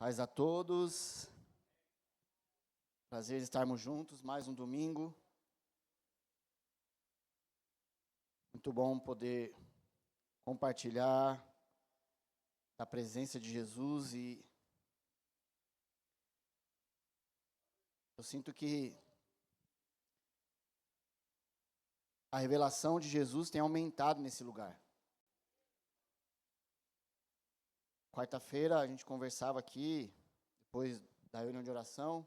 Paz a todos. Prazer estarmos juntos, mais um domingo. Muito bom poder compartilhar da presença de Jesus e eu sinto que a revelação de Jesus tem aumentado nesse lugar. Quarta-feira a gente conversava aqui, depois da reunião de oração,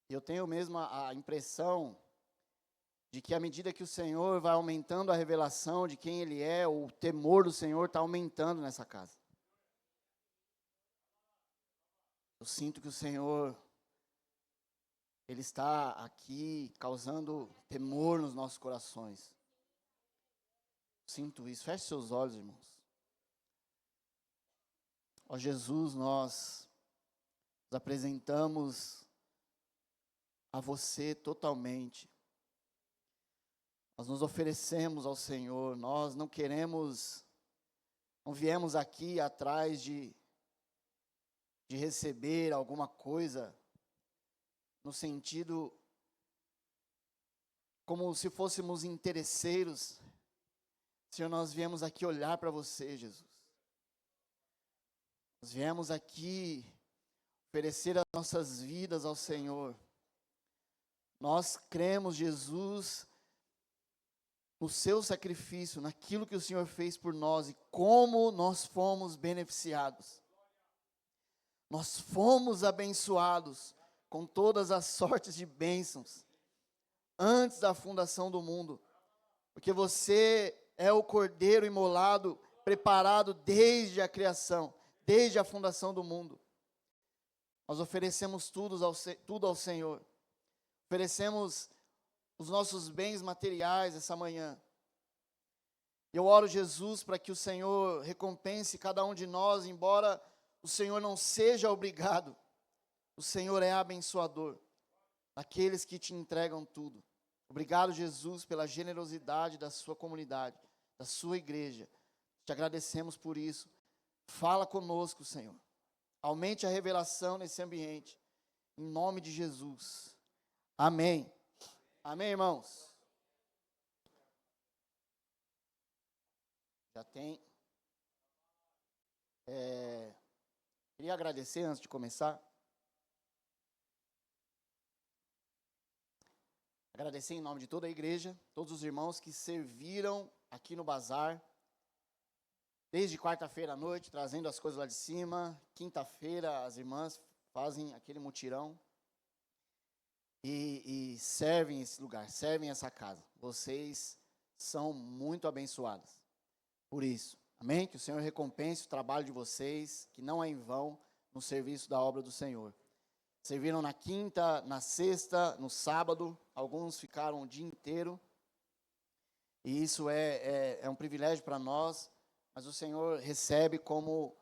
eu tenho mesmo a impressão de que à medida que o Senhor vai aumentando a revelação de quem Ele é, o temor do Senhor está aumentando nessa casa. Eu sinto que o Senhor, Ele está aqui causando temor nos nossos corações. Sinto isso. Feche seus olhos, irmãos. Ó Jesus, nós nos apresentamos a você totalmente. Nós nos oferecemos ao Senhor. Nós não viemos aqui atrás de receber alguma coisa no sentido como se fôssemos interesseiros. Senhor, nós viemos aqui olhar para você, Jesus. Nós viemos aqui oferecer as nossas vidas ao Senhor. Nós cremos, Jesus, no seu sacrifício, naquilo que o Senhor fez por nós e como nós fomos beneficiados. Nós fomos abençoados com todas as sortes de bênçãos antes da fundação do mundo, porque você é o Cordeiro imolado, preparado desde a criação, desde a fundação do mundo. Nós oferecemos tudo ao Senhor. Oferecemos os nossos bens materiais essa manhã. Eu oro, Jesus, para que o Senhor recompense cada um de nós, embora o Senhor não seja obrigado. O Senhor é abençoador daqueles que te entregam tudo. Obrigado, Jesus, pela generosidade da sua comunidade, da sua igreja. Te agradecemos por isso. Fala conosco, Senhor. Aumente a revelação nesse ambiente. Em nome de Jesus. Amém. Amém, irmãos? Já tem. Queria agradecer antes de começar. Agradecer em nome de toda a igreja, todos os irmãos que serviram aqui no bazar. Desde quarta-feira à noite, trazendo as coisas lá de cima. Quinta-feira, as irmãs fazem aquele mutirão. E servem esse lugar, servem essa casa. Vocês são muito abençoados por isso. Amém? Que o Senhor recompense o trabalho de vocês, que não é em vão, no serviço da obra do Senhor. Serviram na quinta, na sexta, no sábado. Alguns ficaram o dia inteiro. E isso é um privilégio para nós. Mas o Senhor recebe como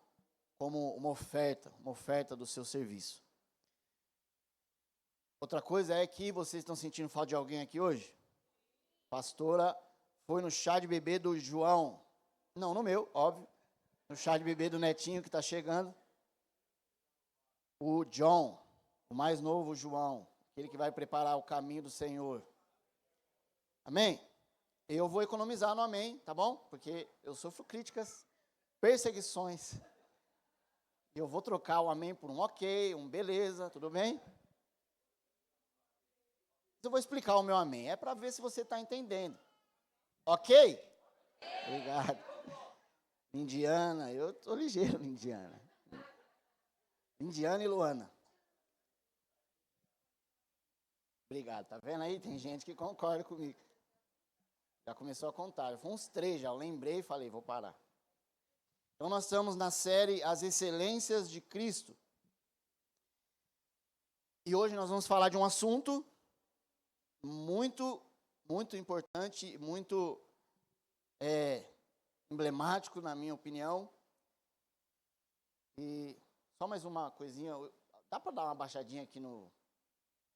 uma oferta do seu serviço. Outra coisa é que vocês estão sentindo falta de alguém aqui hoje? Pastora foi no chá de bebê do João. Não, no meu, óbvio. No chá de bebê do netinho que está chegando. O John, o mais novo João. Aquele que vai preparar o caminho do Senhor. Amém? Eu vou economizar no amém, tá bom? Porque eu sofro críticas, perseguições. Eu vou trocar o amém por um ok, um beleza, tudo bem? Eu vou explicar o meu amém. É para ver se você está entendendo. Ok? Obrigado. Indiana, eu estou ligeiro na Indiana. Indiana e Luana. Obrigado. Tá vendo aí? Tem gente que concorda comigo. Já começou a contar. Foi uns 3 já. Eu lembrei e falei, vou parar. Então nós estamos na série As Excelências de Cristo. E hoje nós vamos falar de um assunto muito, muito importante, muito emblemático, na minha opinião. E só mais uma coisinha. Dá para dar uma baixadinha aqui no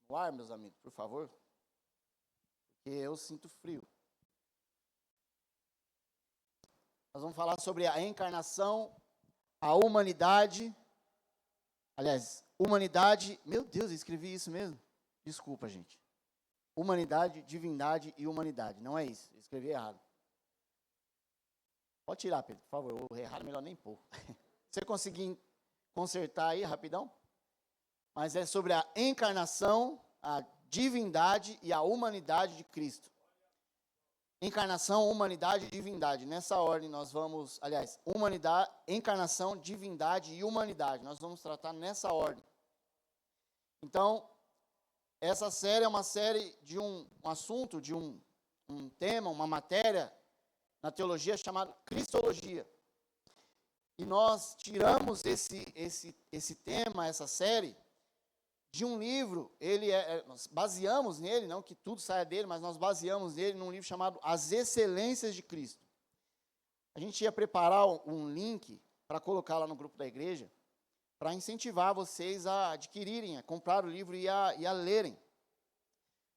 ar, meus amigos, por favor? Porque eu sinto frio. Nós vamos falar sobre a encarnação a humanidade, humanidade, meu Deus, eu escrevi isso mesmo? Desculpa, gente. Humanidade, divindade e humanidade, não é isso, eu escrevi errado. Pode tirar, Pedro, por favor, o errado melhor nem pôr. Você conseguir consertar aí, rapidão? Mas é sobre a encarnação, a divindade e a humanidade de Cristo. Encarnação, humanidade e divindade. Nessa ordem nós vamos, humanidade, encarnação, divindade e humanidade. Nós vamos tratar nessa ordem. Então, essa série é uma série de um assunto, de um tema, uma matéria na teologia chamada Cristologia. E nós tiramos esse tema, essa série, de um livro, nós baseamos nele, não que tudo saia dele, mas nós baseamos nele num livro chamado As Excelências de Cristo. A gente ia preparar um link para colocar lá no grupo da igreja, para incentivar vocês a adquirirem, a comprar o livro e a lerem.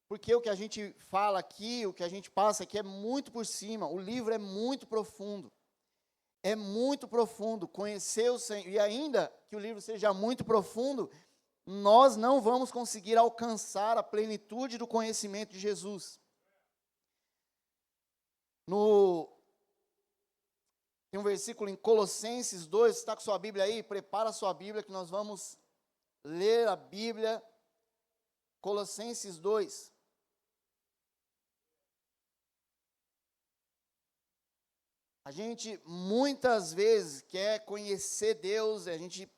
Porque o que a gente fala aqui, o que a gente passa aqui é muito por cima, o livro é muito profundo. É muito profundo, conhecer o Senhor, e ainda que o livro seja muito profundo, nós não vamos conseguir alcançar a plenitude do conhecimento de Jesus. Tem um versículo em Colossenses 2, está com sua Bíblia aí? Prepara a sua Bíblia que nós vamos ler a Bíblia. Colossenses 2. A gente muitas vezes quer conhecer Deus, a gente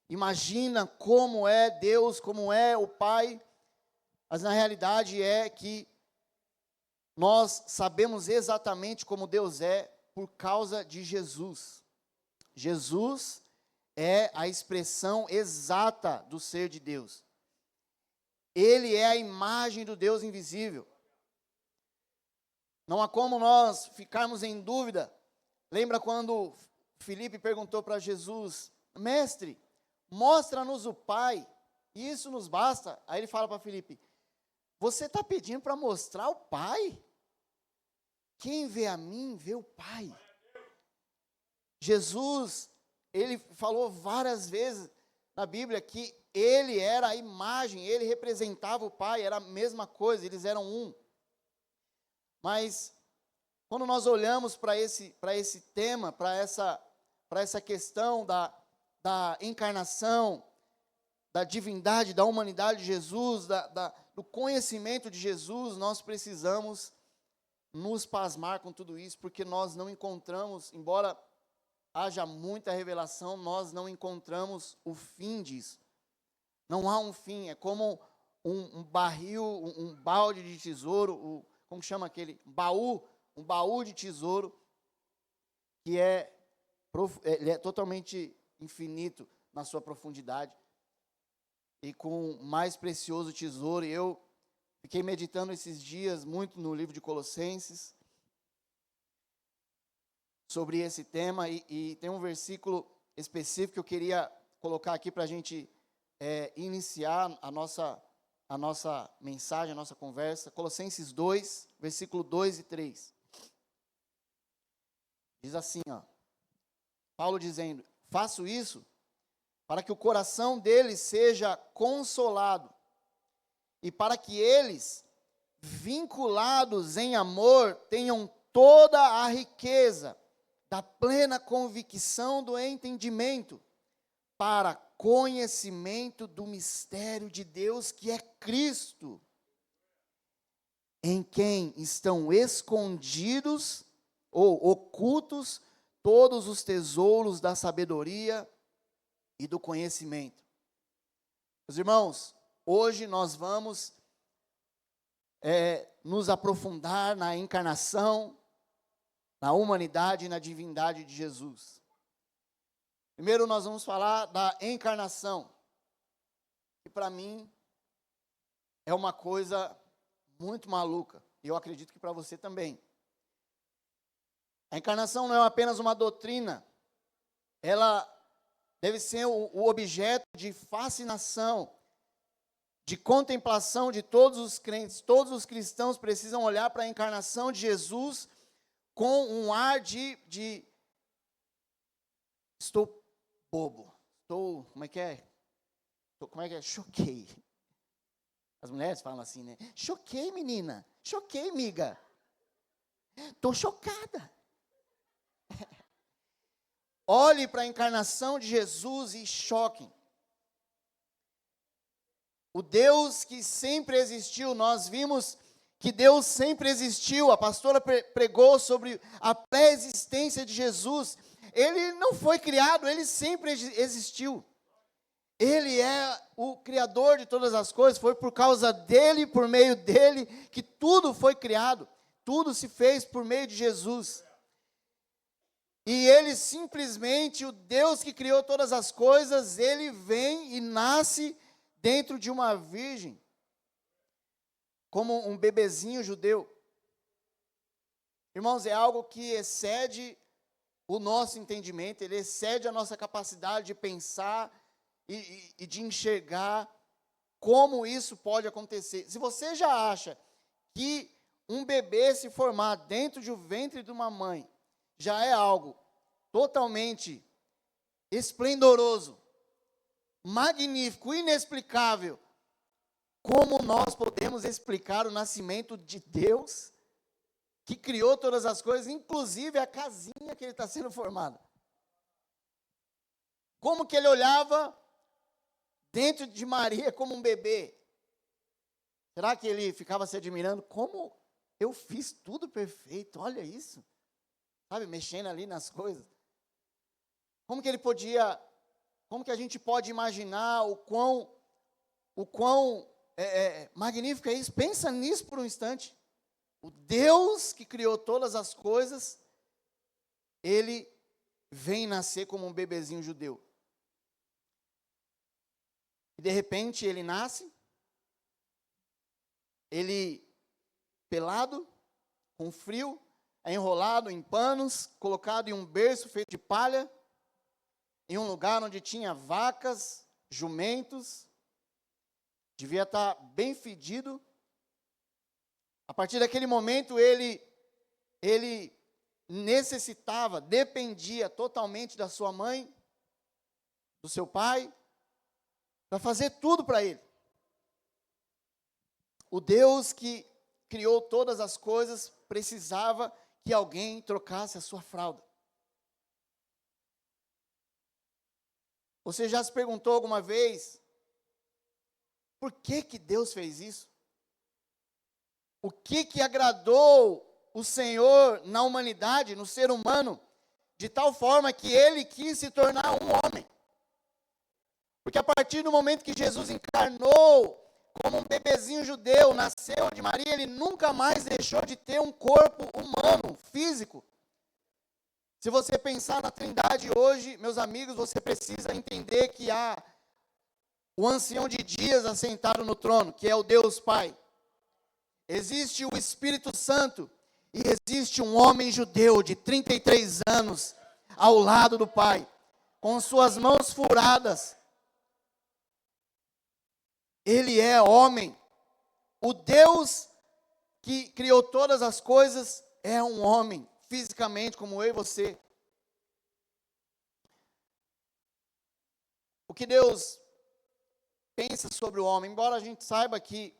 imagina como é Deus, como é o Pai, mas na realidade é que nós sabemos exatamente como Deus é por causa de Jesus. Jesus é a expressão exata do ser de Deus. Ele é a imagem do Deus invisível. Não há como nós ficarmos em dúvida. Lembra quando Filipe perguntou para Jesus, mestre, mostra-nos o Pai, e isso nos basta. Aí ele fala para Filipe, você está pedindo para mostrar o Pai? Quem vê a mim, vê o Pai. Jesus, ele falou várias vezes na Bíblia que ele era a imagem, ele representava o Pai, era a mesma coisa, eles eram um. Mas, quando nós olhamos para esse tema, para essa questão da encarnação, da divindade, da humanidade de Jesus, do conhecimento de Jesus, nós precisamos nos pasmar com tudo isso, porque nós não encontramos, embora haja muita revelação, nós não encontramos o fim disso. Não há um fim, é como um barril, um balde de tesouro, como chama aquele? Um baú de tesouro, que ele é totalmente infinito na sua profundidade, e com o mais precioso tesouro. E eu fiquei meditando esses dias muito no livro de Colossenses, sobre esse tema, e tem um versículo específico que eu queria colocar aqui para a gente iniciar a nossa mensagem, a nossa conversa. Colossenses 2, versículo 2 e 3. Diz assim, Paulo dizendo, faço isso para que o coração deles seja consolado e para que eles, vinculados em amor, tenham toda a riqueza da plena convicção do entendimento para conhecimento do mistério de Deus, que é Cristo, em quem estão escondidos ou ocultos todos os tesouros da sabedoria e do conhecimento. Meus irmãos, hoje nós vamos nos aprofundar na encarnação, na humanidade e na divindade de Jesus. Primeiro nós vamos falar da encarnação, que para mim é uma coisa muito maluca, e eu acredito que para você também. A encarnação não é apenas uma doutrina, ela deve ser o objeto de fascinação, de contemplação de todos os crentes. Todos os cristãos precisam olhar para a encarnação de Jesus com um ar de estou bobo. Como é que é? Choquei. As mulheres falam assim, né? Choquei, menina. Choquei, miga. Estou chocada. Olhe para a encarnação de Jesus e choquem. O Deus que sempre existiu, nós vimos que Deus sempre existiu. A pastora pregou sobre a pré-existência de Jesus. Ele não foi criado, ele sempre existiu. Ele é o Criador de todas as coisas, foi por causa dele, por meio dele, que tudo foi criado. Tudo se fez por meio de Jesus. E ele simplesmente, o Deus que criou todas as coisas, ele vem e nasce dentro de uma virgem, como um bebezinho judeu. Irmãos, é algo que excede o nosso entendimento, ele excede a nossa capacidade de pensar e de enxergar como isso pode acontecer. Se você já acha que um bebê se formar dentro de um ventre de uma mãe já é algo totalmente esplendoroso, magnífico, inexplicável, como nós podemos explicar o nascimento de Deus, que criou todas as coisas, inclusive a casinha que ele está sendo formado? Como que ele olhava dentro de Maria como um bebê? Será que ele ficava se admirando? Como eu fiz tudo perfeito, olha isso. Sabe, mexendo ali nas coisas. Como que a gente pode imaginar o quão magnífico é isso? Pensa nisso por um instante. O Deus que criou todas as coisas, ele vem nascer como um bebezinho judeu. E de repente ele nasce, ele pelado, com frio, é enrolado em panos, colocado em um berço feito de palha, em um lugar onde tinha vacas, jumentos, devia estar bem fedido. A partir daquele momento ele necessitava, dependia totalmente da sua mãe, do seu pai, para fazer tudo para ele. O Deus que criou todas as coisas precisava que alguém trocasse a sua fralda. Você já se perguntou alguma vez por que Deus fez isso? O que agradou o Senhor na humanidade, no ser humano, de tal forma que ele quis se tornar um homem? Porque a partir do momento que Jesus encarnou como um bebezinho judeu, nasceu de Maria, ele nunca mais deixou de ter um corpo humano, físico. Se você pensar na Trindade hoje, meus amigos, você precisa entender que há o ancião de dias assentado no trono, que é o Deus Pai. Existe o Espírito Santo e existe um homem judeu de 33 anos ao lado do Pai, com suas mãos furadas. Ele é homem. O Deus que criou todas as coisas é um homem, fisicamente, como eu e você. O que Deus pensa sobre o homem, embora a gente saiba que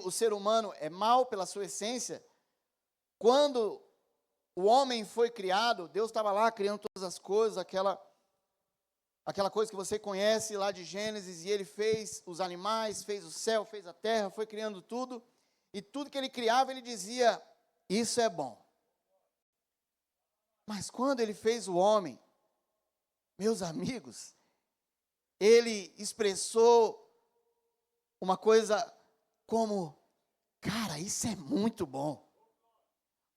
o ser humano é mau pela sua essência, quando o homem foi criado, Deus estava lá criando todas as coisas, aquela coisa que você conhece lá de Gênesis, e ele fez os animais, fez o céu, fez a terra, foi criando tudo, e tudo que ele criava, ele dizia, isso é bom. Mas quando ele fez o homem, meus amigos, ele expressou uma coisa como, cara, isso é muito bom.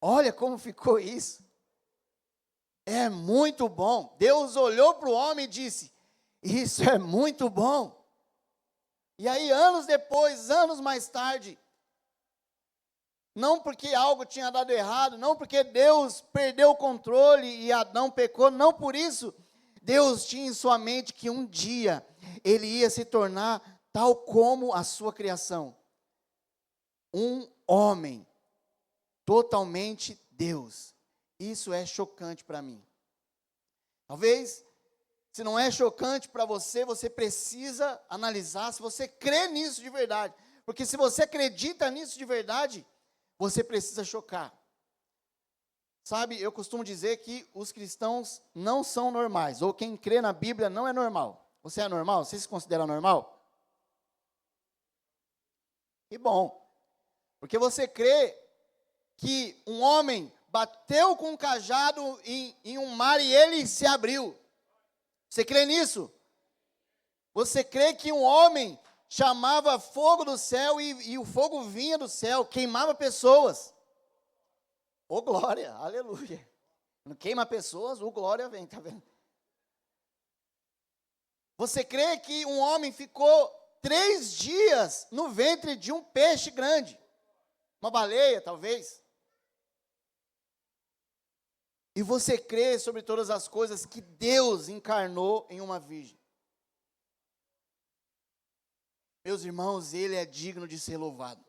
Olha como ficou isso. É muito bom. Deus olhou para o homem e disse, isso é muito bom. E aí, anos depois, anos mais tarde, não porque algo tinha dado errado, não porque Deus perdeu o controle e Adão pecou, não por isso, Deus tinha em sua mente que um dia ele ia se tornar tal como a sua criação. Um homem, totalmente Deus. Isso é chocante para mim. Talvez, Se não é chocante para você, você precisa analisar se você crê nisso de verdade. Porque se você acredita nisso de verdade, você precisa chocar. Sabe, eu costumo dizer que os cristãos não são normais, ou quem crê na Bíblia não é normal. Você é normal? Você se considera normal? Que bom. Porque você crê que um homem bateu com um cajado em um mar e ele se abriu. Você crê nisso? Você crê que um homem chamava fogo do céu e o fogo vinha do céu, queimava pessoas? Ô glória, aleluia. Não queima pessoas, o glória vem, tá vendo? Você crê que um homem ficou 3 dias no ventre de um peixe grande? Uma baleia, talvez? E você crê sobre todas as coisas que Deus encarnou em uma virgem? Meus irmãos, Ele é digno de ser louvado.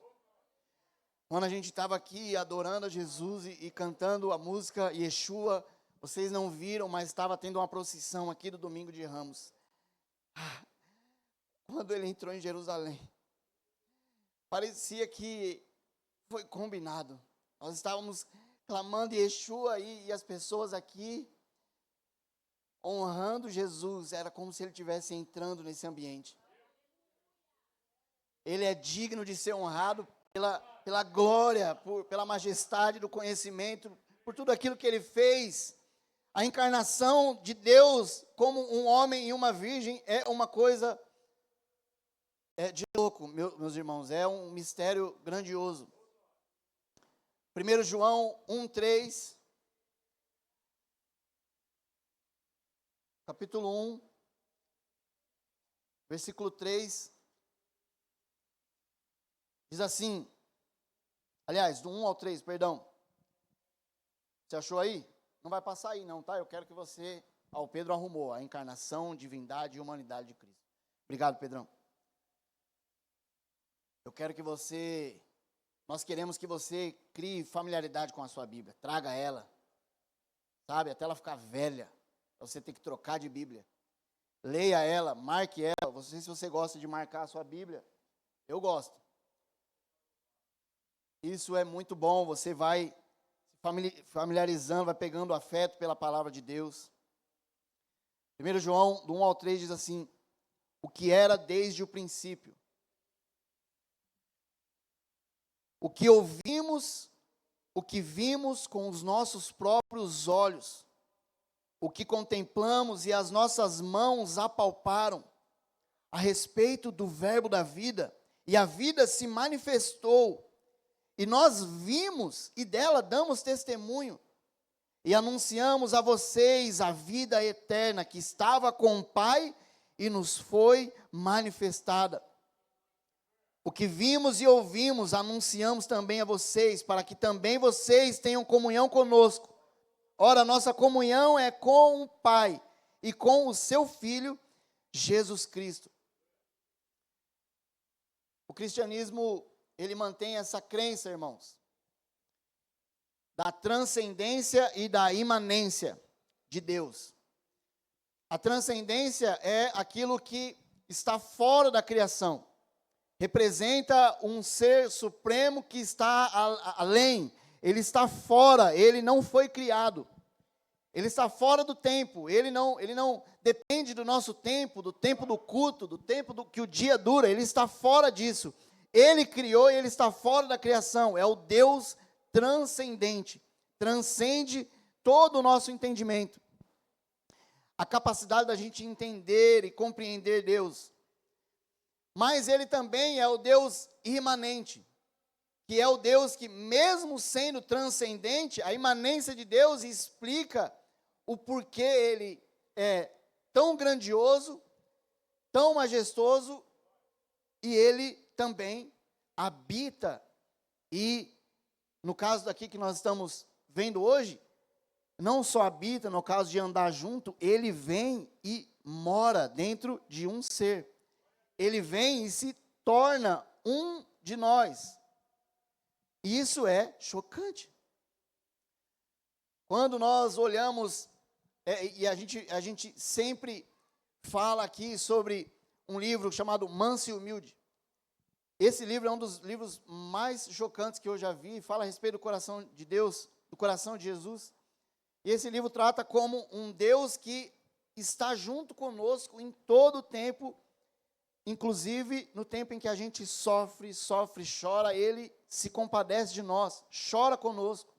Quando a gente estava aqui adorando a Jesus e cantando a música Yeshua, vocês não viram, mas estava tendo uma procissão aqui do Domingo de Ramos. Quando Ele entrou em Jerusalém, parecia que foi combinado. Nós estávamos clamando Yeshua e as pessoas aqui honrando Jesus. Era como se Ele estivesse entrando nesse ambiente. Ele é digno de ser honrado pela glória, pela majestade do conhecimento, por tudo aquilo que Ele fez. A encarnação de Deus como um homem e uma virgem é uma coisa de louco, meus irmãos. É um mistério grandioso. 1 João 1,3, capítulo 1, versículo 3, diz assim, aliás, do 1 ao 3, perdão. Você achou aí? Não vai passar aí não, tá? Eu quero que você, o Pedro arrumou, a encarnação, divindade e humanidade de Cristo. Obrigado, Pedrão. Eu quero que você... Nós queremos que você crie familiaridade com a sua Bíblia. Traga ela, sabe, até ela ficar velha. Você tem que trocar de Bíblia. Leia ela, marque ela. Não sei se você gosta de marcar a sua Bíblia. Eu gosto. Isso é muito bom. Você vai familiarizando, vai pegando afeto pela palavra de Deus. 1 João, do 1 ao 3, diz assim: o que era desde o princípio, o que ouvimos, o que vimos com os nossos próprios olhos, o que contemplamos e as nossas mãos apalparam, a respeito do verbo da vida, e a vida se manifestou, e nós vimos e dela damos testemunho, e anunciamos a vocês a vida eterna que estava com o Pai e nos foi manifestada. O que vimos e ouvimos, anunciamos também a vocês, para que também vocês tenham comunhão conosco. Ora, nossa comunhão é com o Pai e com o seu Filho, Jesus Cristo. O cristianismo, ele mantém essa crença, irmãos, da transcendência e da imanência de Deus. A transcendência é aquilo que está fora da criação. Representa um ser supremo que está além, ele está fora, ele não foi criado, ele está fora do tempo, ele não depende do nosso tempo, do tempo do culto, do tempo que o dia dura, ele está fora disso, ele criou e ele está fora da criação, é o Deus transcendente, transcende todo o nosso entendimento, a capacidade da gente entender e compreender Deus. Mas ele também é o Deus imanente, que é o Deus que, mesmo sendo transcendente, a imanência de Deus explica o porquê ele é tão grandioso, tão majestoso, e ele também habita, e no caso daqui que nós estamos vendo hoje, não só habita, no caso de andar junto, ele vem e mora dentro de um ser. Ele vem e se torna um de nós. E isso é chocante. Quando nós olhamos, e a gente sempre fala aqui sobre um livro chamado Manso e Humilde. Esse livro é um dos livros mais chocantes que eu já vi, fala a respeito do coração de Deus, do coração de Jesus. E esse livro trata como um Deus que está junto conosco em todo o tempo, inclusive no tempo em que a gente sofre, chora, Ele se compadece de nós, chora conosco.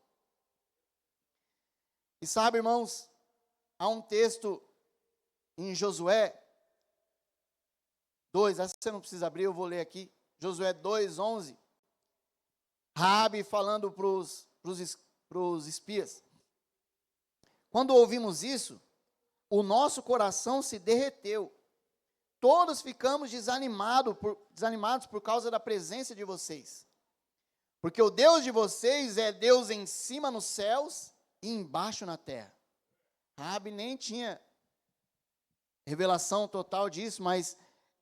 E sabe, irmãos, há um texto em Josué 2, essa você não precisa abrir, eu vou ler aqui. Josué 2:11, Raabe falando para os espias. Quando ouvimos isso, o nosso coração se derreteu. Todos ficamos desanimados por causa da presença de vocês. Porque o Deus de vocês é Deus em cima nos céus e embaixo na terra. Raabe nem tinha revelação total disso, mas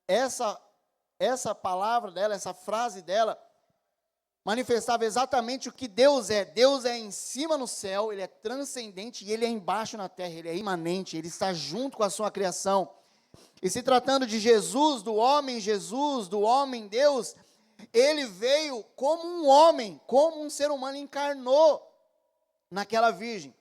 essa palavra dela, essa frase dela, manifestava exatamente o que Deus é. Deus é em cima no céu, Ele é transcendente e Ele é embaixo na terra, Ele é imanente, Ele está junto com a sua criação. E se tratando de Jesus, do homem Deus, Ele veio como um homem, como um ser humano, encarnou naquela virgem.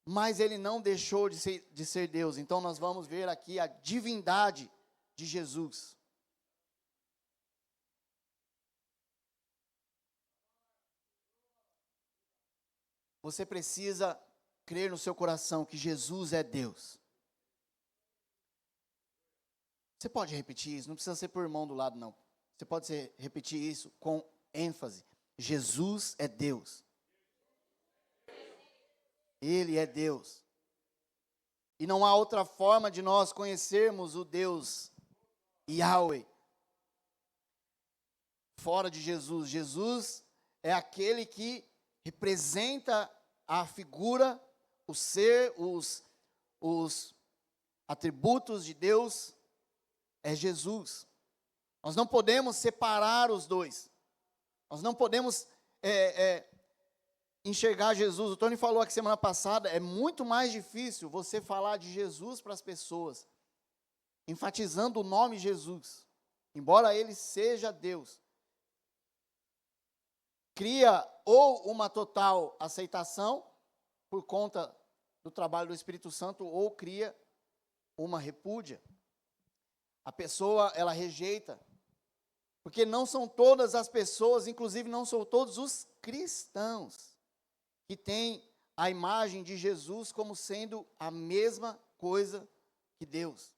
Mas Ele não deixou de ser Deus. Então nós vamos ver aqui a divindade de Jesus. Você precisa crer no seu coração que Jesus é Deus. Você pode repetir isso, não precisa ser por irmão do lado, não. Você pode repetir isso com ênfase. Jesus é Deus. Ele é Deus. E não há outra forma de nós conhecermos o Deus Yahweh fora de Jesus. Jesus é aquele que representa a figura, o ser, os atributos de Deus, é Jesus. Nós não podemos separar os dois. Nós não podemos enxergar Jesus. O Tony falou aqui semana passada, é muito mais difícil você falar de Jesus para as pessoas, enfatizando o nome Jesus, embora Ele seja Deus. Cria ou uma total aceitação por conta do trabalho do Espírito Santo, ou cria uma repúdia. A pessoa, ela rejeita, porque não são todas as pessoas, inclusive não são todos os cristãos, que têm a imagem de Jesus como sendo a mesma coisa que Deus.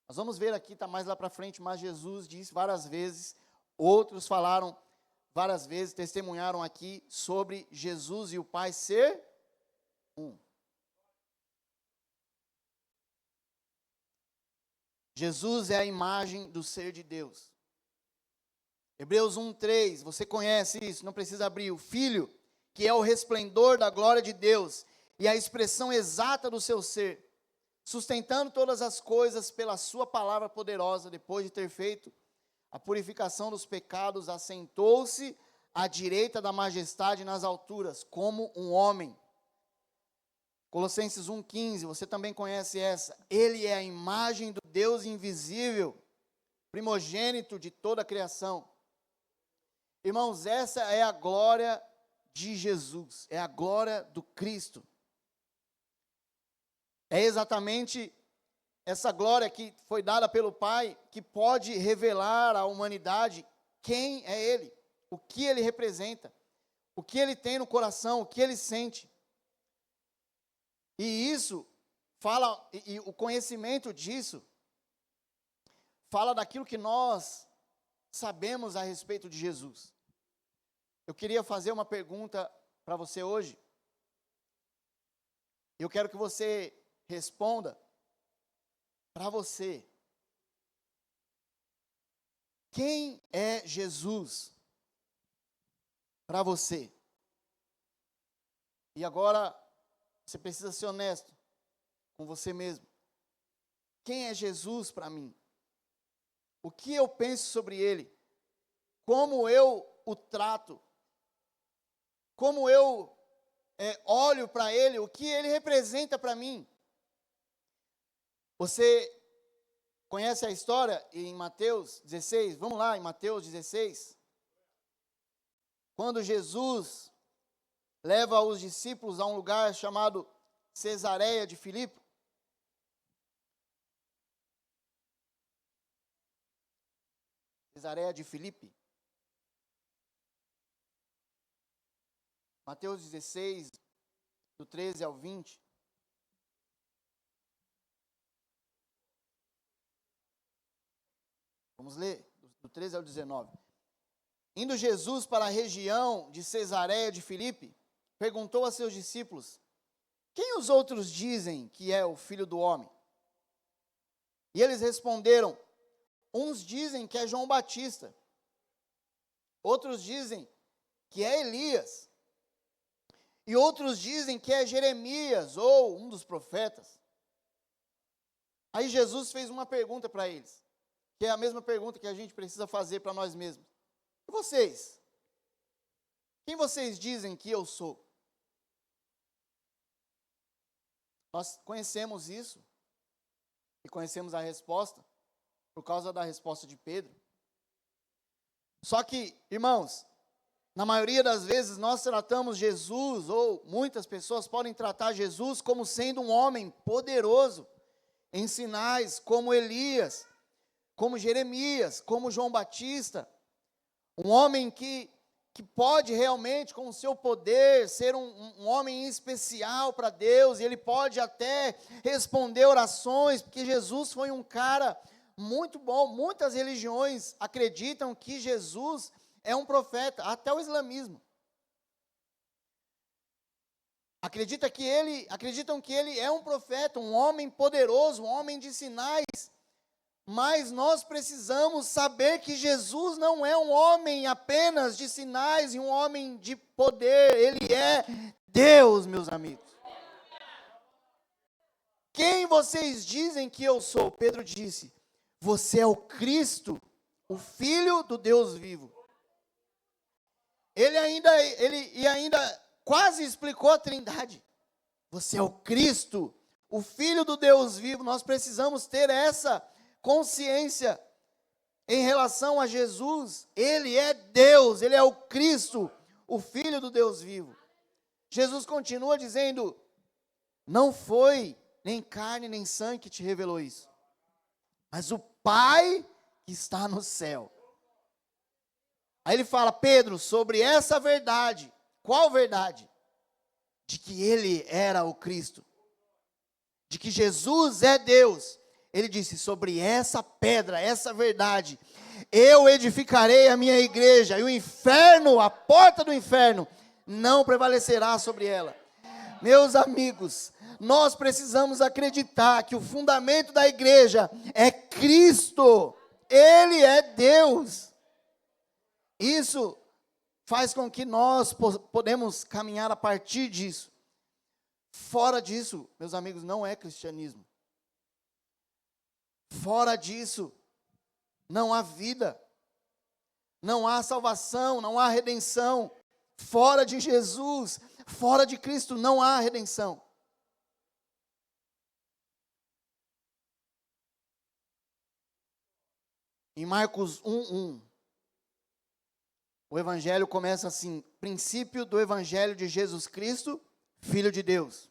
Nós vamos ver aqui, está mais lá para frente, mas Jesus disse várias vezes, outros falaram várias vezes, testemunharam aqui sobre Jesus e o Pai ser um. Jesus é a imagem do ser de Deus. Hebreus 1:3, você conhece isso, não precisa abrir. O Filho, que é o resplendor da glória de Deus e a expressão exata do seu ser, sustentando todas as coisas pela sua palavra poderosa, depois de ter feito a purificação dos pecados, assentou-se à direita da majestade nas alturas, como um homem. Colossenses 1:15, você também conhece essa. Ele é a imagem do Deus invisível, primogênito de toda a criação. Irmãos, essa é a glória de Jesus, é a glória do Cristo. É exatamente essa glória que foi dada pelo Pai, que pode revelar à humanidade quem é Ele, o que Ele representa, o que Ele tem no coração, o que Ele sente. E isso fala, e o conhecimento disso, fala daquilo que nós sabemos a respeito de Jesus. Eu queria fazer uma pergunta para você hoje. Eu quero que você responda para você. Quem é Jesus para você? E agora, você precisa ser honesto com você mesmo. Quem é Jesus para mim? O que eu penso sobre Ele? Como eu o trato? Como eu olho para Ele? O que Ele representa para mim? Você conhece a história em Mateus 16? Vamos lá, em Mateus 16. Quando Jesus leva os discípulos a um lugar chamado Cesareia de Filipe. Cesareia de Filipe. Mateus 16, do 13 ao 20. Vamos ler, do 13 ao 19. Indo Jesus para a região de Cesareia de Filipe, perguntou a seus discípulos: quem os outros dizem que é o Filho do Homem? E eles responderam: uns dizem que é João Batista, outros dizem que é Elias, e outros dizem que é Jeremias ou um dos profetas. Aí Jesus fez uma pergunta para eles, que é a mesma pergunta que a gente precisa fazer para nós mesmos. E vocês? Quem vocês dizem que eu sou? Nós conhecemos isso, e conhecemos a resposta, por causa da resposta de Pedro. Só que, irmãos, na maioria das vezes nós tratamos Jesus, ou muitas pessoas podem tratar Jesus como sendo um homem poderoso, em sinais como Elias, como Jeremias, como João Batista, um homem que pode realmente, com o seu poder, ser um homem especial para Deus, e ele pode até responder orações, porque Jesus foi um cara muito bom. Muitas religiões acreditam que Jesus é um profeta, até o islamismo. Acreditam que ele é um profeta, um homem poderoso, um homem de sinais. Mas nós precisamos saber que Jesus não é um homem apenas de sinais e um homem de poder. Ele é Deus, meus amigos. Quem vocês dizem que eu sou? Pedro disse: você é o Cristo, o Filho do Deus vivo. Ele ainda quase explicou a Trindade. Você é o Cristo, o Filho do Deus vivo. Nós precisamos ter essa consciência em relação a Jesus. Ele é Deus, ele é o Cristo, o Filho do Deus vivo. Jesus continua dizendo: não foi nem carne nem sangue que te revelou isso, mas o Pai que está no céu. Aí ele fala: Pedro, sobre essa verdade. Qual verdade? De que ele era o Cristo, de que Jesus é Deus. Ele disse: sobre essa pedra, essa verdade, eu edificarei a minha igreja, e o inferno, a porta do inferno, não prevalecerá sobre ela. Meus amigos, nós precisamos acreditar que o fundamento da igreja é Cristo. Ele é Deus. Isso faz com que nós podemos caminhar a partir disso. Fora disso, meus amigos, não é cristianismo. Fora disso, não há vida, não há salvação, não há redenção. Fora de Jesus, fora de Cristo, não há redenção. Em Marcos 1:1, o evangelho começa assim: princípio do evangelho de Jesus Cristo, Filho de Deus.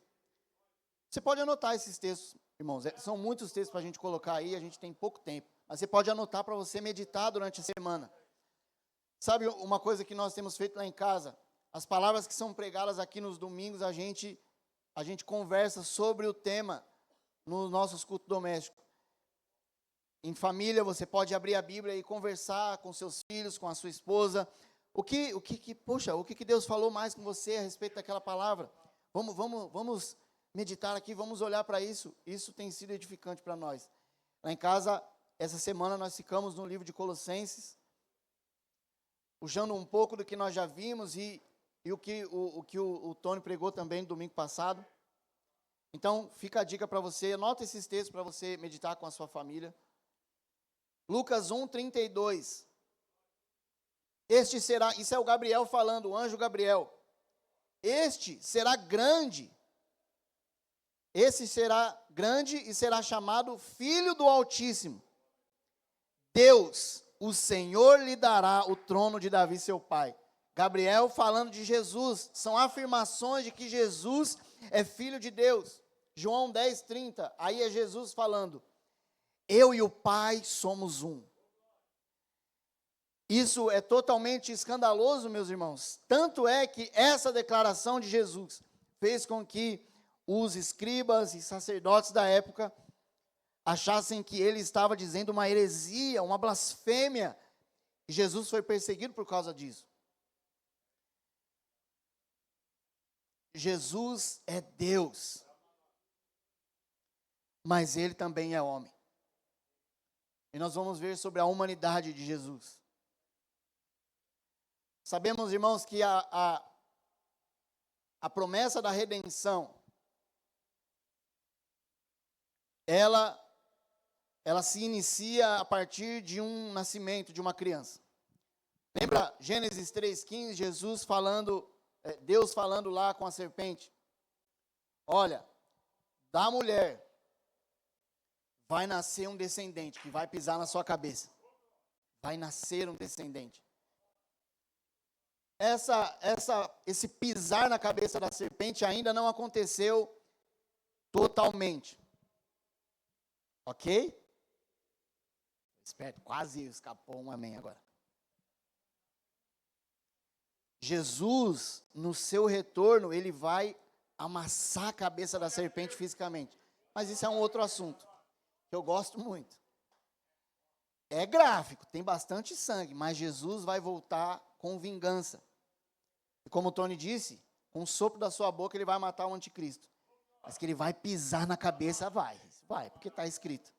Você pode anotar esses textos, irmãos, são muitos textos para a gente colocar aí, a gente tem pouco tempo, mas você pode anotar para você meditar durante a semana. Sabe uma coisa que nós temos feito lá em casa? As palavras que são pregadas aqui nos domingos, a gente conversa sobre o tema nos nossos cultos domésticos. Em família, você pode abrir a Bíblia e conversar com seus filhos, com a sua esposa. O que Deus falou mais com você a respeito daquela palavra? Vamos meditar aqui, vamos olhar para isso. Isso tem sido edificante para nós. Lá em casa, essa semana nós ficamos no livro de Colossenses, puxando um pouco do que nós já vimos e o que o Tony pregou também no domingo passado. Então, fica a dica para você, anota esses textos para você meditar com a sua família. Lucas 1:32. Este será, isso é o Gabriel falando, o anjo Gabriel. Este será grande esse será grande e será chamado Filho do Altíssimo. Deus, o Senhor, lhe dará o trono de Davi, seu pai. Gabriel falando de Jesus, são afirmações de que Jesus é Filho de Deus. João 10:30, aí é Jesus falando, eu e o Pai somos um. Isso é totalmente escandaloso, meus irmãos. Tanto é que essa declaração de Jesus fez com que os escribas e sacerdotes da época achassem que ele estava dizendo uma heresia, uma blasfêmia. E Jesus foi perseguido por causa disso. Jesus é Deus, mas ele também é homem. E nós vamos ver sobre a humanidade de Jesus. Sabemos, irmãos, que a promessa da redenção, ela se inicia a partir de um nascimento de uma criança. Lembra Gênesis 3:15, Deus falando lá com a serpente, olha, da mulher vai nascer um descendente que vai pisar na sua cabeça. Vai nascer um descendente. Esse pisar na cabeça da serpente ainda não aconteceu totalmente. Ok? Esperto, quase escapou um amém agora. Jesus, no seu retorno, ele vai amassar a cabeça da serpente fisicamente. Mas isso é um outro assunto, que eu gosto muito. É gráfico, tem bastante sangue, mas Jesus vai voltar com vingança. E como o Tony disse, com o sopro da sua boca ele vai matar o anticristo. Mas que ele vai pisar na cabeça, vai, porque está escrito.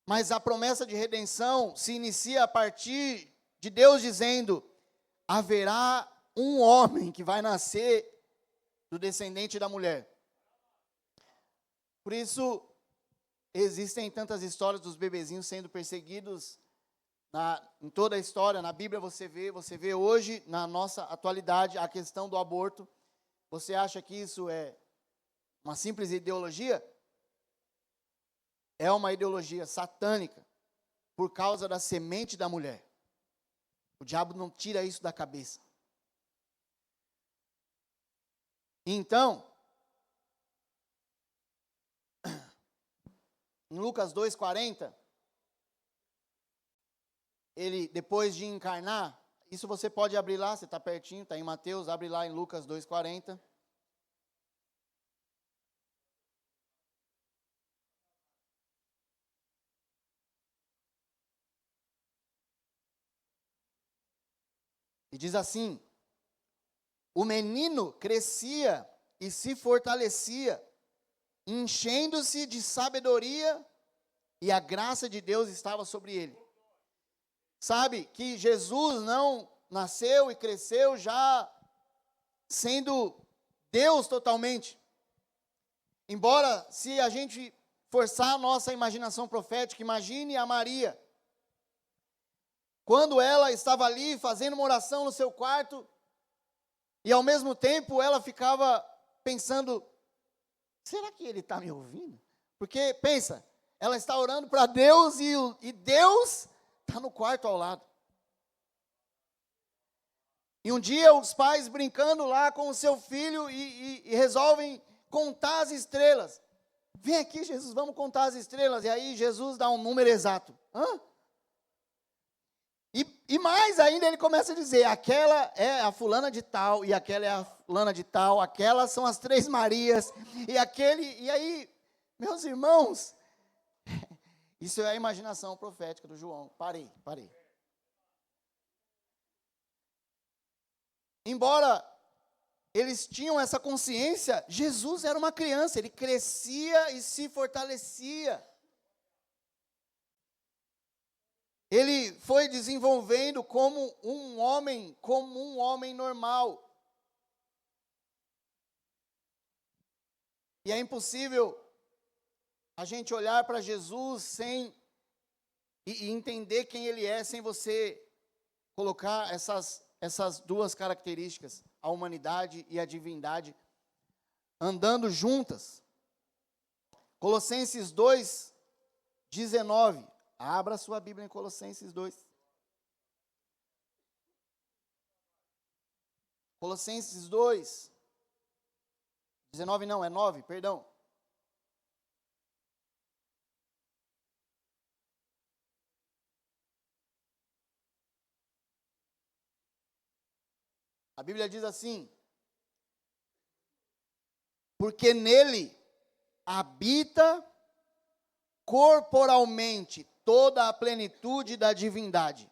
Mas a promessa de redenção se inicia a partir de Deus dizendo, haverá um homem que vai nascer do descendente da mulher. Por isso, existem tantas histórias dos bebezinhos sendo perseguidos em toda a história. Na Bíblia você vê hoje, na nossa atualidade, a questão do aborto. Você acha que isso é uma simples ideologia? É uma ideologia satânica por causa da semente da mulher. O diabo não tira isso da cabeça. Então, em Lucas 2:40, ele, depois de encarnar, isso você pode abrir lá, você está pertinho, está em Mateus, abre lá em Lucas 2:40. E diz assim, o menino crescia e se fortalecia, enchendo-se de sabedoria, e a graça de Deus estava sobre ele. Sabe que Jesus não nasceu e cresceu já sendo Deus totalmente. Embora, se a gente forçar a nossa imaginação profética, imagine a Maria, quando ela estava ali fazendo uma oração no seu quarto, e ao mesmo tempo ela ficava pensando, será que ele está me ouvindo? Porque, pensa, ela está orando para Deus e Deus está no quarto ao lado. E um dia os pais brincando lá com o seu filho e resolvem contar as estrelas. Vem aqui, Jesus, vamos contar as estrelas. E aí Jesus dá um número exato. Hã? E mais ainda ele começa a dizer, aquela é a fulana de tal, e aquela é a fulana de tal, aquelas são as 3 Marias, e aí, meus irmãos, isso é a imaginação profética do João. Parei. Embora eles tinham essa consciência, Jesus era uma criança, ele crescia e se fortalecia. Ele foi desenvolvendo como um homem normal. E é impossível a gente olhar para Jesus e entender quem ele é, sem você colocar essas 2 características, a humanidade e a divindade. andando juntas. Colossenses 2, 19. Abra sua Bíblia em Colossenses 2. Colossenses 2. 19 não, é 9, perdão. A Bíblia diz assim: porque nele habita corporalmente toda a plenitude da divindade.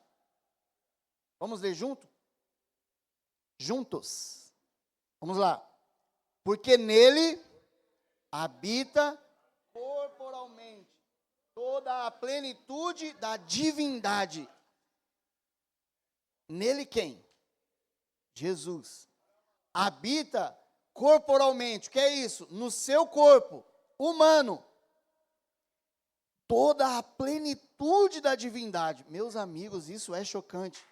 Vamos ler junto? Juntos. Vamos lá. Porque nele habita corporalmente toda a plenitude da divindade. Nele quem? Jesus. Habita corporalmente. O que é isso? No seu corpo humano. Toda a plenitude da divindade. Meus amigos, isso é chocante.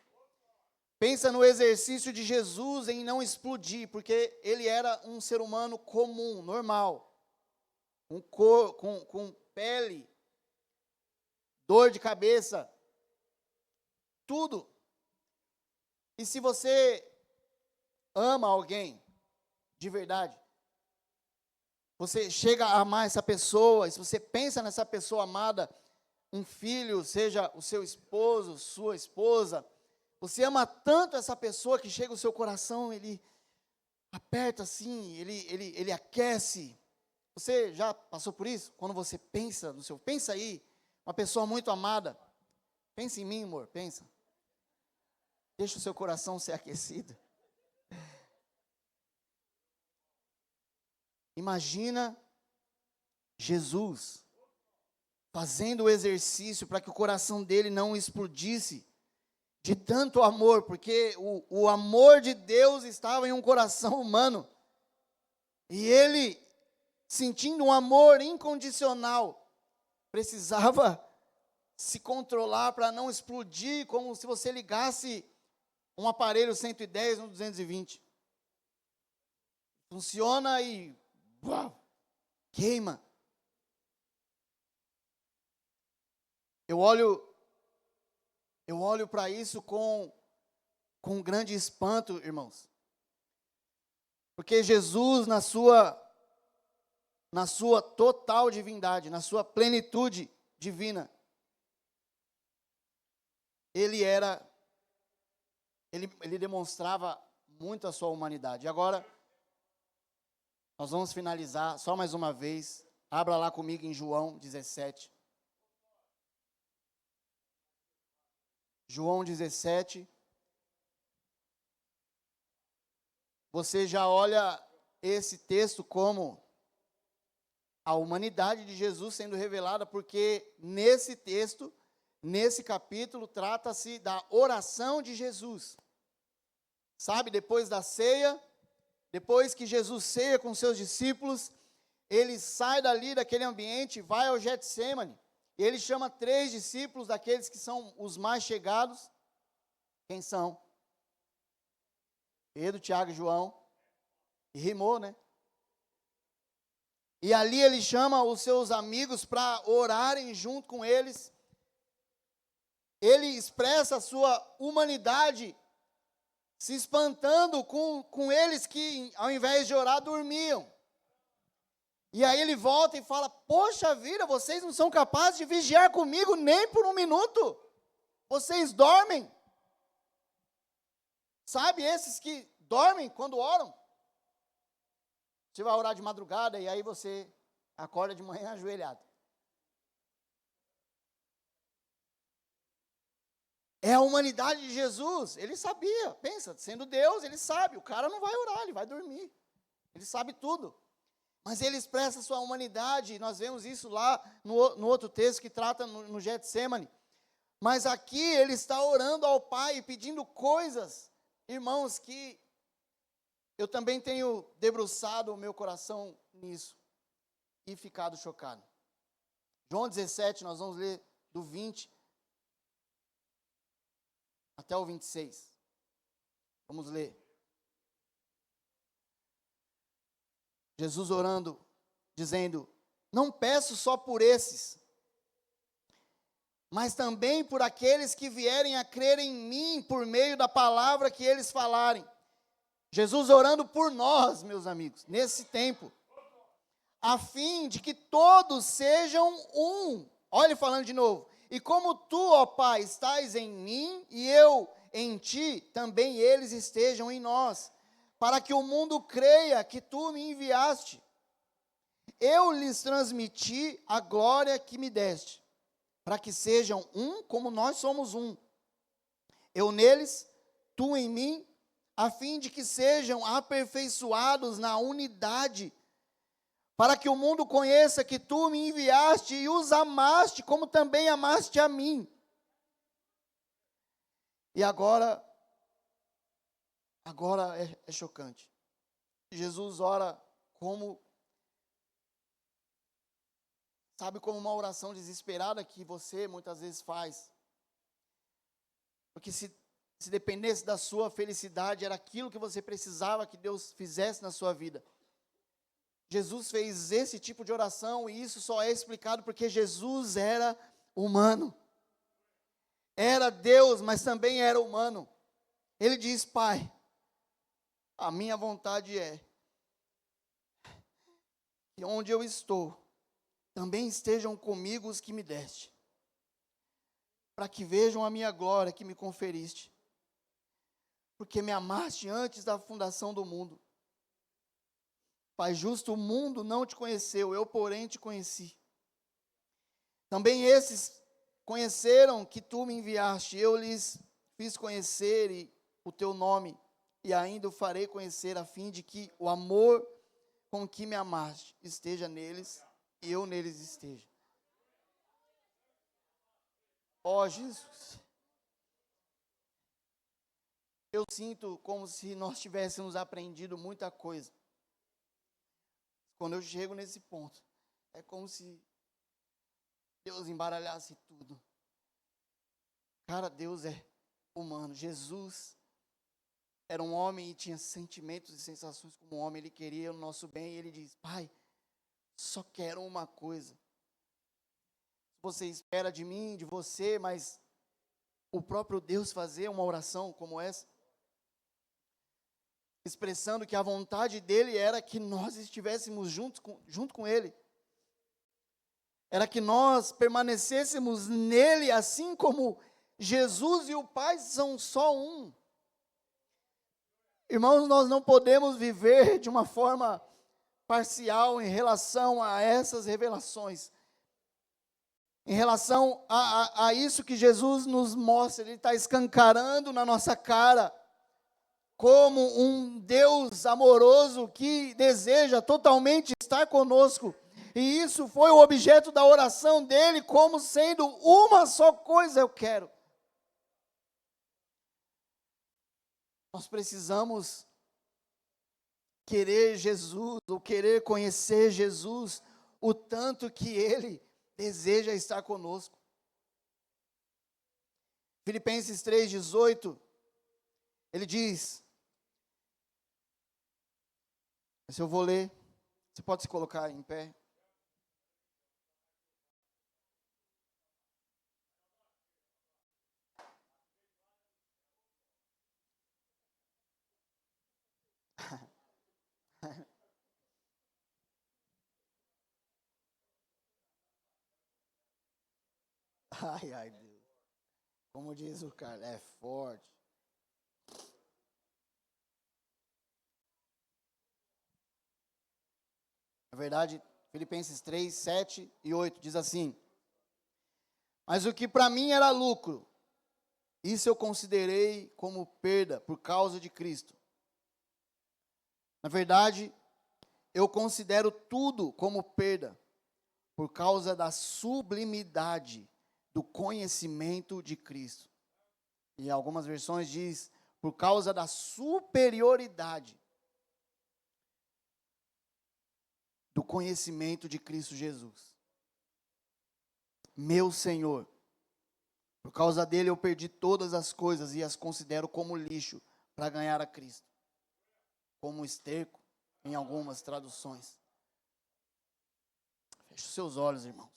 Pensa no exercício de Jesus em não explodir, porque ele era um ser humano comum, normal. Com pele, dor de cabeça, tudo. E se você ama alguém de verdade, você chega a amar essa pessoa, e se você pensa nessa pessoa amada, um filho, seja o seu esposo, sua esposa, você ama tanto essa pessoa que chega o seu coração, ele aperta assim, ele aquece. Você já passou por isso? Quando você pensa no seu, pensa aí, uma pessoa muito amada, pensa em mim, amor, pensa. Deixa o seu coração ser aquecido. Imagina Jesus fazendo o exercício para que o coração dele não explodisse de tanto amor, porque o amor de Deus estava em um coração humano. E ele, sentindo um amor incondicional, precisava se controlar para não explodir, como se você ligasse um aparelho 110 no 220. Funciona e uau, queima. Eu olho para isso com grande espanto, irmãos. Porque Jesus, na sua total divindade, na sua plenitude divina, ele demonstrava muito a sua humanidade. E agora, nós vamos finalizar só mais uma vez. Abra lá comigo em João 17. João 17. Você já olha esse texto como a humanidade de Jesus sendo revelada, porque nesse texto, nesse capítulo, trata-se da oração de Jesus. Sabe, depois da ceia, depois que Jesus ceia com seus discípulos, ele sai dali, daquele ambiente, vai ao Getsêmani. E ele chama 3 discípulos, daqueles que são os mais chegados. Quem são? Pedro, Tiago e João. E rimou, né? E ali ele chama os seus amigos para orarem junto com eles. Ele expressa a sua humanidade, se espantando com eles que, ao invés de orar, dormiam. E aí ele volta e fala: poxa vida, vocês não são capazes de vigiar comigo nem por um minuto. Vocês dormem. Sabe, esses que dormem quando oram? Você vai orar de madrugada e aí você acorda de manhã ajoelhado. É a humanidade de Jesus. Ele sabia, pensa, sendo Deus, ele sabe. O cara não vai orar, ele vai dormir. Ele sabe tudo. Mas ele expressa a sua humanidade, nós vemos isso lá no outro texto que trata no Getsêmani. Mas aqui ele está orando ao Pai, pedindo coisas, irmãos, que eu também tenho debruçado o meu coração nisso e ficado chocado. João 17, nós vamos ler do 20 até o 26. Vamos ler. Jesus orando, dizendo: não peço só por esses, mas também por aqueles que vierem a crer em mim por meio da palavra que eles falarem. Jesus orando por nós, meus amigos, nesse tempo, a fim de que todos sejam um. Olha ele falando de novo. E como tu, ó Pai, estás em mim e eu em ti, também eles estejam em nós, para que o mundo creia que tu me enviaste. Eu lhes transmiti a glória que me deste, para que sejam um como nós somos um. Eu neles, tu em mim, a fim de que sejam aperfeiçoados na unidade, para que o mundo conheça que tu me enviaste e os amaste, como também amaste a mim. E agora é chocante. Jesus ora como uma oração desesperada que você muitas vezes faz. Porque se dependesse da sua felicidade, era aquilo que você precisava que Deus fizesse na sua vida. Jesus fez esse tipo de oração e isso só é explicado porque Jesus era humano. Era Deus, mas também era humano. Ele diz: Pai, a minha vontade é que onde eu estou, também estejam comigo os que me deste, para que vejam a minha glória que me conferiste, porque me amaste antes da fundação do mundo. Pai justo, o mundo não te conheceu, eu, porém, te conheci. Também esses conheceram que tu me enviaste, eu lhes fiz conhecer o teu nome, e ainda o farei conhecer, a fim de que o amor com que me amaste esteja neles, e eu neles esteja. Ó Jesus, eu sinto como se nós tivéssemos aprendido muita coisa. Quando eu chego nesse ponto, é como se Deus embaralhasse tudo. Cara, Deus é humano. Jesus era um homem e tinha sentimentos e sensações como um homem. Ele queria o nosso bem e ele diz: Pai, só quero uma coisa. Você espera de mim, de você, mas o próprio Deus fazer uma oração como essa, expressando que a vontade dele era que nós estivéssemos junto com ele. Era que nós permanecêssemos nele, assim como Jesus e o Pai são só um. Irmãos, nós não podemos viver de uma forma parcial em relação a essas revelações. Em relação a isso que Jesus nos mostra, Ele está escancarando na nossa cara, como um Deus amoroso que deseja totalmente estar conosco. E isso foi o objeto da oração dele, como sendo uma só coisa eu quero. Nós precisamos querer Jesus, ou querer conhecer Jesus, o tanto que Ele deseja estar conosco. Filipenses 3,18, ele diz, se eu vou ler, você pode se colocar em pé. Ai, Deus. Como diz o cara, é forte. Na verdade, Filipenses 3, 7 e 8 diz assim: mas o que para mim era lucro, isso eu considerei como perda por causa de Cristo. Na verdade, eu considero tudo como perda por causa da sublimidade do conhecimento de Cristo. E em algumas versões diz, por causa da superioridade do conhecimento de Cristo Jesus. Meu Senhor, por causa dele eu perdi todas as coisas e as considero como lixo para ganhar a Cristo. Como esterco em algumas traduções. Feche os seus olhos, irmãos.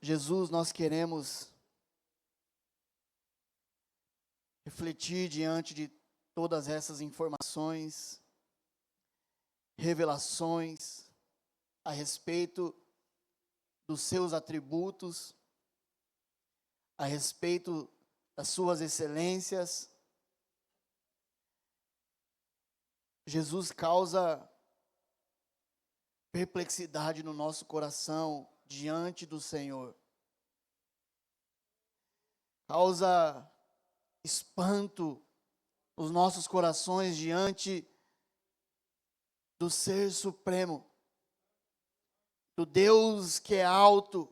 Jesus, nós queremos refletir diante de todas essas informações, revelações a respeito dos seus atributos, a respeito das suas excelências. Jesus causa perplexidade no nosso coração diante do Senhor. Causa espanto nos nossos corações diante do Ser Supremo, do Deus que é alto,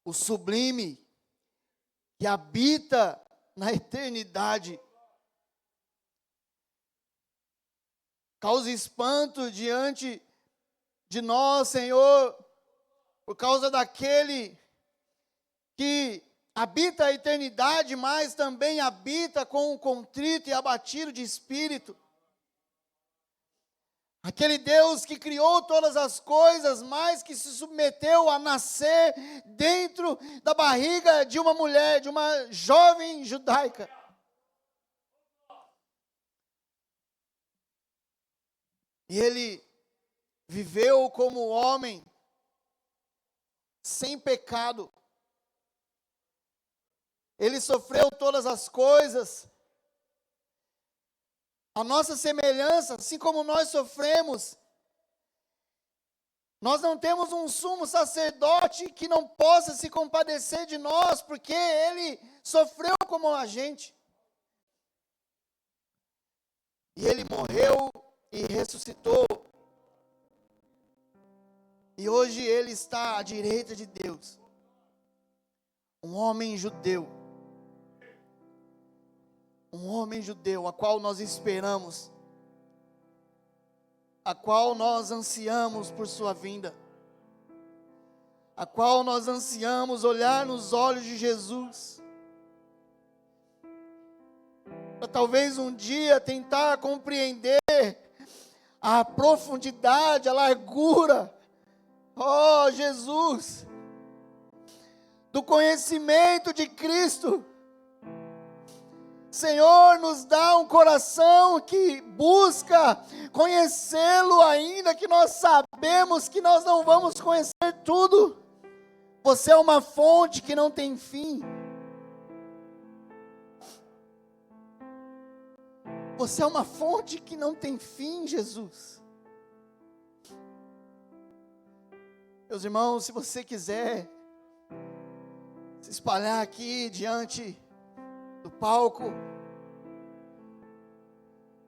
o sublime, que habita na eternidade. Causa espanto diante de nós, Senhor, por causa daquele que habita a eternidade, mas também habita com o contrito e abatido de espírito. Aquele Deus que criou todas as coisas, mas que se submeteu a nascer dentro da barriga de uma mulher, de uma jovem judaica. E ele viveu como homem, sem pecado. Ele sofreu todas as coisas. A nossa semelhança, assim como nós sofremos. Nós não temos um sumo sacerdote que não possa se compadecer de nós, porque ele sofreu como a gente. E ele morreu e ressuscitou. E hoje ele está à direita de Deus. Um homem judeu. Um homem judeu, a qual nós esperamos. A qual nós ansiamos por sua vinda. A qual nós ansiamos olhar nos olhos de Jesus. Para talvez um dia tentar compreender a profundidade, a largura, oh Jesus, do conhecimento de Cristo. Senhor, nos dá um coração que busca conhecê-lo, ainda que nós sabemos que nós não vamos conhecer tudo. Você é uma fonte que não tem fim. Você é uma fonte que não tem fim, Jesus. Meus irmãos, se você quiser se espalhar aqui diante do palco,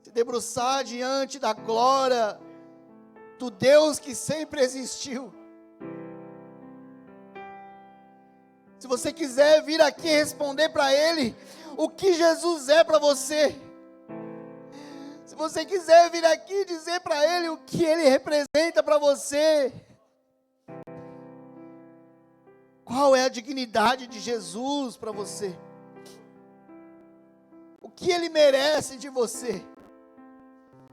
se debruçar diante da glória do Deus que sempre existiu. Se você quiser vir aqui responder para Ele o que Jesus é para você. Se você quiser vir aqui dizer para Ele o que Ele representa para você. Qual é a dignidade de Jesus para você? O que Ele merece de você?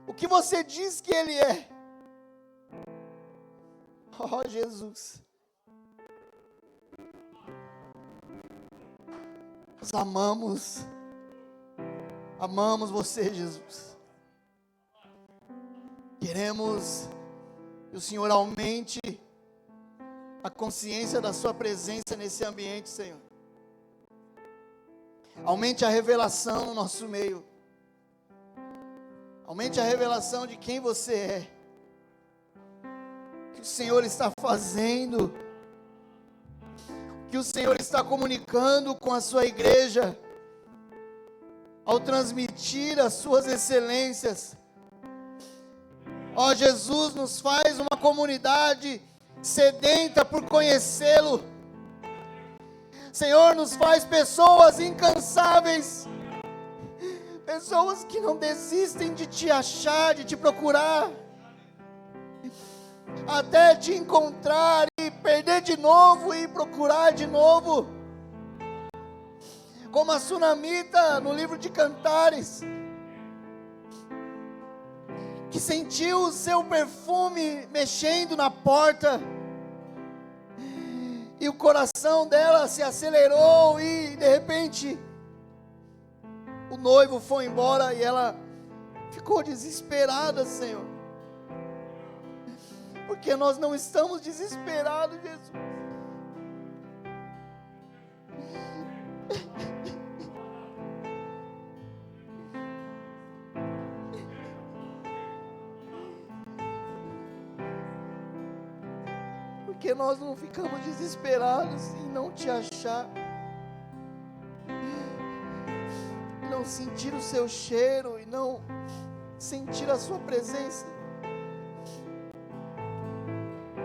O que você diz que Ele é? Oh, Jesus. Nós amamos você, Jesus. Queremos que o Senhor aumente a consciência da sua presença nesse ambiente, Senhor. Aumente a revelação no nosso meio. Aumente a revelação de quem você é. O que o Senhor está fazendo. O que o Senhor está comunicando com a sua igreja. Ao transmitir as suas excelências. Ó, Jesus, nos faz uma comunidade sedenta por conhecê-lo. Senhor, nos faz pessoas incansáveis, pessoas que não desistem de te achar, de te procurar, até te encontrar e perder de novo e procurar de novo, como a sunamita no livro de Cantares, que sentiu o seu perfume mexendo na porta, e o coração dela se acelerou, e de repente o noivo foi embora, e ela ficou desesperada, Senhor, porque nós não estamos desesperados, Jesus. Porque nós não ficamos desesperados em não te achar, não sentir o seu cheiro e não sentir a sua presença.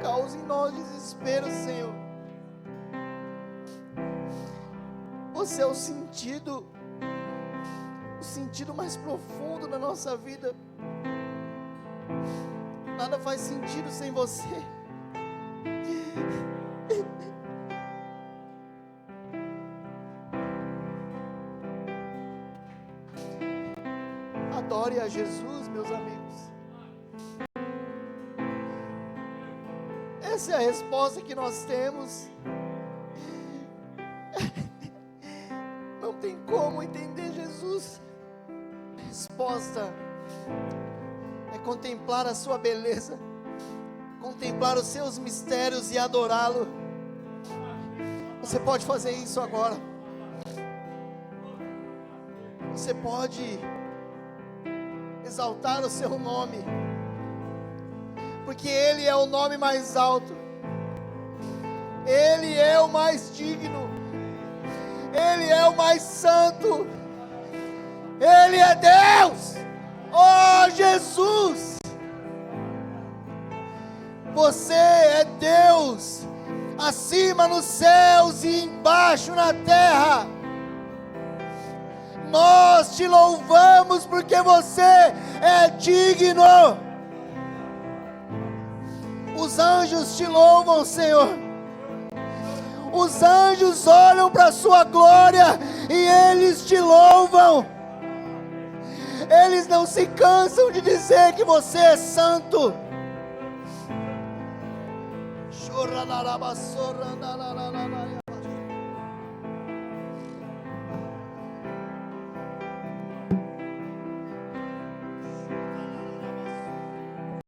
Causa em nós desespero, Senhor. Você é o sentido mais profundo da nossa vida. Nada faz sentido sem você. Adore a Jesus, meus amigos. Essa é a resposta que nós temos. Não tem como entender Jesus. A resposta é contemplar a sua beleza, contemplar os seus mistérios e adorá-lo. Você pode fazer isso agora. Você pode exaltar o seu nome, porque Ele é o nome mais alto, Ele é o mais digno, Ele é o mais santo, Ele é Deus. Oh Jesus, você é Deus, acima nos céus e embaixo na terra. Nós te louvamos porque você é digno. Os anjos te louvam, Senhor. Os anjos olham para a sua glória e eles te louvam. Eles não se cansam de dizer que você é santo.